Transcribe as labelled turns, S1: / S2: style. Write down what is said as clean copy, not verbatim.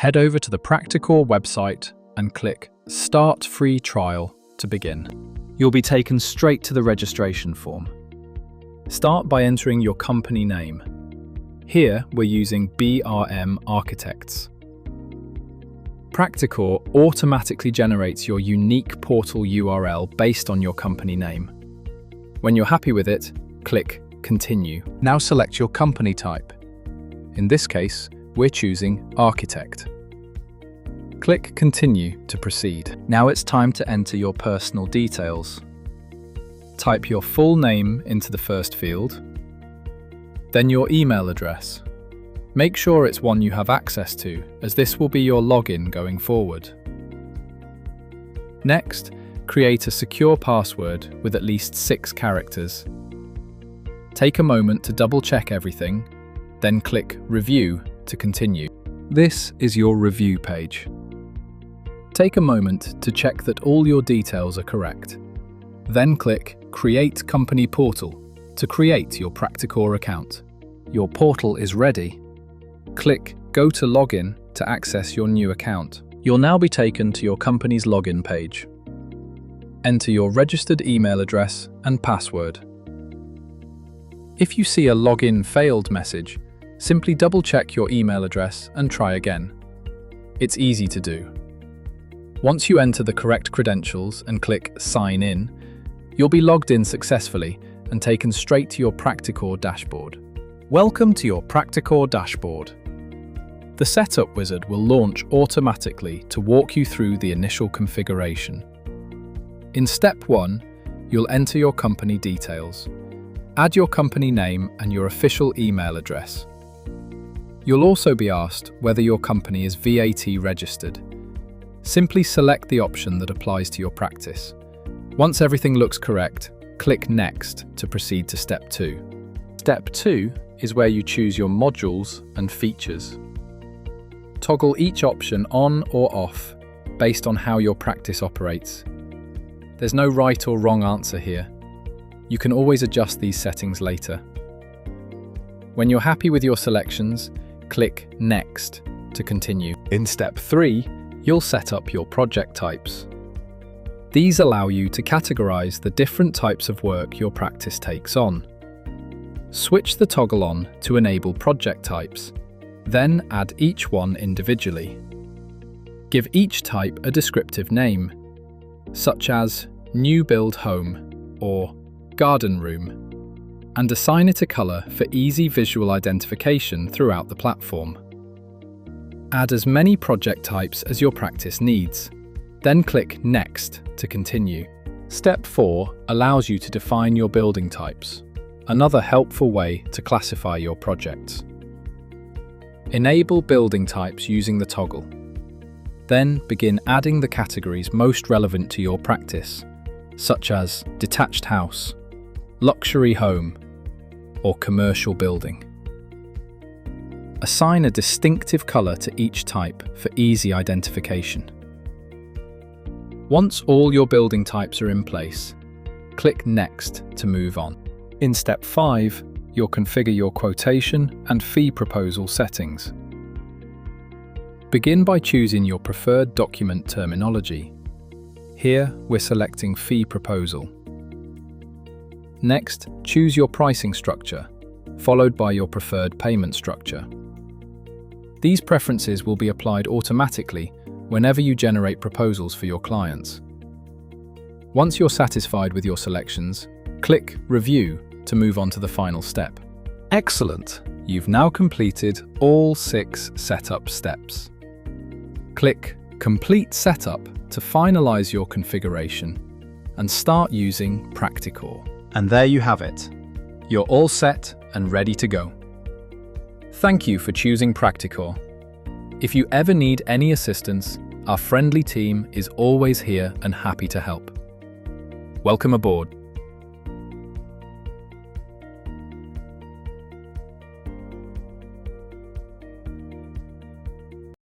S1: Head over to the PractiCORE website and click Start Free Trial to begin. You'll be taken straight to the registration form. Start by entering your company name. Here we're using BRM Architects. PractiCORE automatically generates your unique portal URL based on your company name. When you're happy with it, click Continue. Now select your company type. In this case, we're choosing Architect. Click Continue to proceed. Now it's time to enter your personal details. Type your full name into the first field, then your email address. Make sure it's one you have access to, as this will be your login going forward. Next, create a secure password with at least 6 characters. Take a moment to double-check everything, then click Review to continue. This is your review page. Take a moment to check that all your details are correct. Then click Create Company Portal to create your PractiCORE account. Your portal is ready. Click Go to Login to access your new account. You'll now be taken to your company's login page. Enter your registered email address and password. If you see a Login Failed message, simply double-check your email address and try again. It's easy to do. Once you enter the correct credentials and click Sign In, you'll be logged in successfully and taken straight to your PractiCORE dashboard. Welcome to your PractiCORE dashboard. The Setup Wizard will launch automatically to walk you through the initial configuration. In Step 1, you'll enter your company details. Add your company name and your official email address. You'll also be asked whether your company is VAT registered. Simply select the option that applies to your practice. Once everything looks correct, click Next to proceed to Step 2. Step 2 is where you choose your modules and features. Toggle each option on or off based on how your practice operates. There's no right or wrong answer here. You can always adjust these settings later. When you're happy with your selections, click Next to continue. In Step 3, you'll set up your project types. These allow you to categorize the different types of work your practice takes on. Switch the toggle on to enable project types, then add each one individually. Give each type a descriptive name, such as New Build Home or Garden Room, and assign it a color for easy visual identification throughout the platform. Add as many project types as your practice needs, then click Next to continue. Step 4 allows you to define your building types, another helpful way to classify your projects. Enable building types using the toggle. Then begin adding the categories most relevant to your practice, such as detached house, luxury home, or commercial building. Assign a distinctive color to each type for easy identification. Once all your building types are in place, click Next to move on. In Step 5, you'll configure your quotation and fee proposal settings. Begin by choosing your preferred document terminology. Here, we're selecting Fee Proposal. Next, choose your pricing structure, followed by your preferred payment structure. These preferences will be applied automatically whenever you generate proposals for your clients. Once you're satisfied with your selections, click Review to move on to the final step. Excellent! You've now completed all 6 setup steps. Click Complete Setup to finalize your configuration and start using PractiCORE. And there you have it. You're all set and ready to go. Thank you for choosing PractiCORE. If you ever need any assistance, our friendly team is always here and happy to help. Welcome aboard.